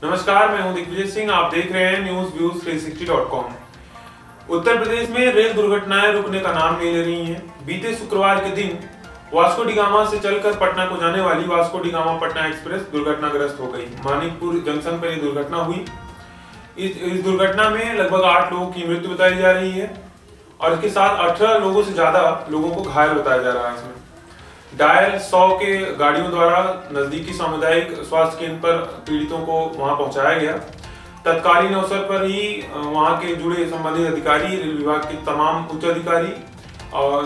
नमस्कार, मैं हूं दिग्विजय सिंह। आप देख रहे हैं newsviews360.com। उत्तर प्रदेश में रेल दुर्घटनाएं रुकने का नाम नहीं ले रही हैं। बीते शुक्रवार के दिन वास्को डी गामा से चलकर पटना को जाने वाली Vasco D gamma Patna express दुर्घटनाग्रस्त हो गई। मानिकपुर जंक्शन पर यह दुर्घटना हुई। इस दुर्घटना में लगभग 8 लोगों की मृत्यु बताई जा रही है और इसके साथ 18 लोगों से ज्यादा लोगों को घायल बताया जा रहा है। इसमें डायल 100 के गाड़ियों द्वारा नजदीकी सामुदायिक स्वास्थ्य केंद्र पर पीड़ितों को वहां पहुंचाया गया। तत्कालीन अवसर पर ही वहां के जुड़े संबंधित अधिकारी, रेल विभाग के तमाम उच्च अधिकारी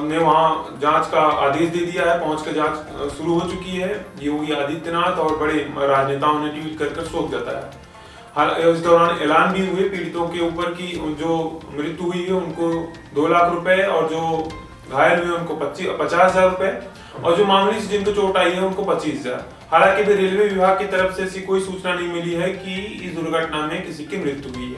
ने वहां जांच का आदेश दे दिया है। पहुंचकर जांच शुरू हो चुकी है। योगी आदित्यनाथ और बड़े राजनेताओं ने ट्वीट कर शोक जताया। इस दौरान ऐलान भी हुए पीड़ितों के ऊपर की जो मृत्यु हुई है उनको 2 लाख रुपए और जो घायल हुए उनको 50,000 रुपए और जो मामूली से जिनको चोट आई है उनको 25,000। हालांकि भी रेलवे विभाग की तरफ से ऐसी कोई सूचना नहीं मिली है कि इस दुर्घटना में किसी की मृत्यु हुई है।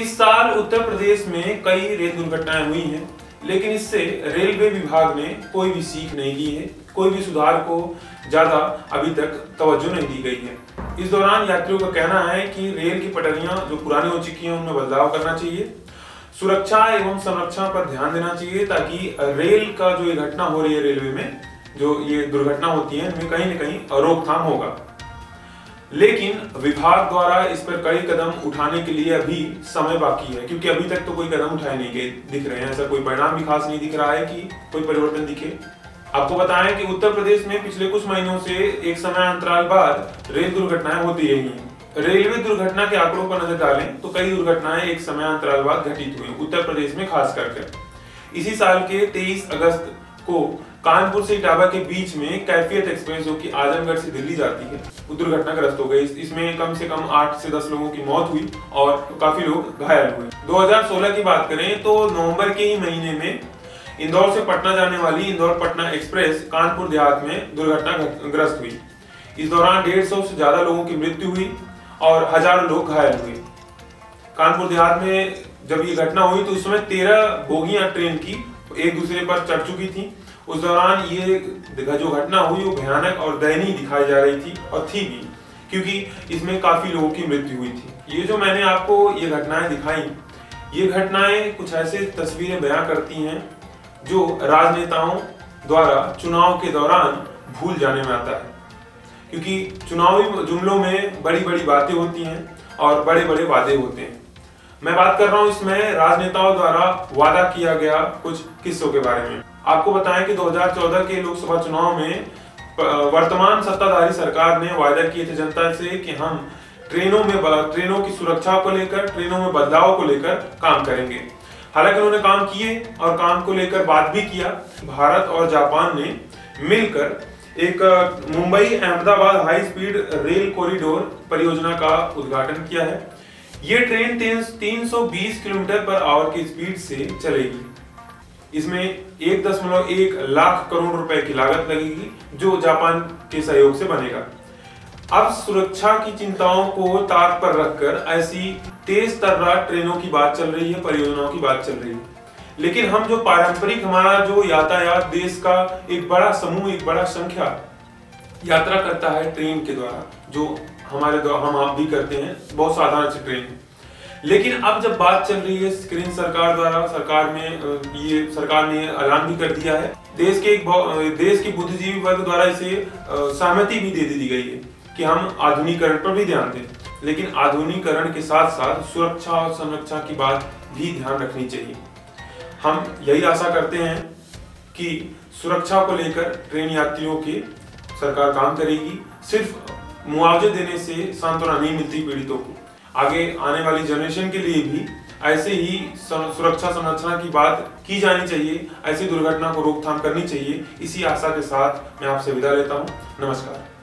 इस साल उत्तर प्रदेश में कई रेल दुर्घटनाएं हुई हैं, लेकिन इससे रेलवे विभाग ने कोई भी सीख नहीं ली है। कोई भी सुधार को ज्यादा अभी तक तवज्जो नहीं दी गई है। इस दौरान यात्रियों का कहना है कि रेल की पटरियां जो पुरानी हो चुकी हैं उनमें बदलाव करना चाहिए। सुरक्षा एवं संरक्षण पर ध्यान देना चाहिए ताकि रेल का जो ये घटना हो रही है, रेलवे में जो ये दुर्घटना होती है इनमें कहीं न कहीं रोकथाम होगा। लेकिन विभाग द्वारा इस पर कई कदम उठाने के लिए अभी समय बाकी है, क्योंकि अभी तक तो कोई कदम उठाए नहीं गए दिख रहे हैं। ऐसा कोई परिणाम भी खास नहीं दिख रहा है कि कोई परिवर्तन दिखे। आपको बताएं कि उत्तर प्रदेश में पिछले कुछ महीनों से एक समय अंतराल बाद रेल दुर्घटनाएं होती रही हैं। रेलवे दुर्घटना के आंकड़ों पर नजर डालें तो कई दुर्घटनाएं एक समय अंतराल बाद घटित हुई उत्तर प्रदेश में, खास करके इसी साल के 23 अगस्त को कानपुर से इटावा के बीच में कैफियत एक्सप्रेस जो कि आजमगढ़ से दिल्ली जाती है वो दुर्घटनाग्रस्त हो गई। इसमें कम से कम 8 से 10 लोगों की मौत हुई और काफी लोग घायल हुए। 2016 की बात करें तो नवंबर के ही महीने में इंदौर से पटना जाने वाली इंदौर पटना एक्सप्रेस कानपुर देहात में दुर्घटनाग्रस्त हुई। इस दौरान 150 से ज्यादा लोगों की मृत्यु हुई और हजारों लोग घायल हुए। कानपुर देहात में जब ये घटना हुई तो उस समय 13 बोगियां ट्रेन की एक दूसरे पर चढ़ चुकी थी। उस दौरान ये जो घटना हुई वो भयानक और दयनीय दिखाई जा रही थी और थी भी, क्योंकि इसमें काफी लोगों की मृत्यु हुई थी। ये जो मैंने आपको ये घटनाएं दिखाई, ये घटनाएं कुछ ऐसे तस्वीरें बयां करती हैं जो राजनेताओं द्वारा चुनाव के दौरान भूल जाने में आता है, क्योंकि चुनावी जुमलों में बड़ी बड़ी बातें होती हैं और बड़े बड़े वादे होते हैं। मैं बात कर रहा हूं इसमें राजनेताओं द्वारा वादा किया गया कुछ किस्सों के बारे में। आपको बताएं कि 2014 के लोकसभा चुनाव में वर्तमान सत्ताधारी सरकार ने वायदा किए थे जनता से कि हम ट्रेनों की सुरक्षा को लेकर, ट्रेनों में बदलाव को लेकर काम करेंगे। हालांकि उन्होंने काम किए और काम को लेकर बात भी किया। भारत और जापान ने मिलकर एक Mumbai Ahmedabad high speed rail corridor परियोजना का उद्घाटन किया है। ये ट्रेन 320 किलोमीटर पर आवर की स्पीड से चलेगी। इसमें 1.1 लाख करोड़ रुपए की लागत लगेगी जो जापान के सहयोग से बनेगा। अब सुरक्षा की चिंताओं को ताक पर रखकर ऐसी तेज तर्रार ट्रेनों की बात चल रही है, परियोजनाओं की बात चल रही है। लेकिन हम जो पारंपरिक हमारा जो यातायात, देश का एक बड़ा समूह, एक बड़ा संख्या यात्रा करता है ट्रेन के द्वारा, जो हमारे द्वारा हम आप भी करते हैं, बहुत साधारण सी ट्रेन है। लेकिन अब जब बात चल रही है केंद्र सरकार द्वारा, सरकार ने ऐलान भी कर दिया है, देश के बुद्धिजीवी वर्ग द्वारा इसे सहमति भी दे दी गई है कि हम आधुनिकीकरण पर भी ध्यान दें। लेकिन आधुनिकीकरण के साथ साथ सुरक्षा और संरक्षा की बात भी ध्यान रखनी चाहिए। हम यही आशा करते हैं कि सुरक्षा को लेकर ट्रेन यात्रियों की सरकार काम करेगी। सिर्फ मुआवजे देने से सांत्वना नहीं मिलती पीड़ितों को। आगे आने वाली जनरेशन के लिए भी ऐसे ही सुरक्षा संरचना की बात की जानी चाहिए, ऐसी दुर्घटना को रोकथाम करनी चाहिए। इसी आशा के साथ मैं आपसे विदा लेता हूँ। नमस्कार।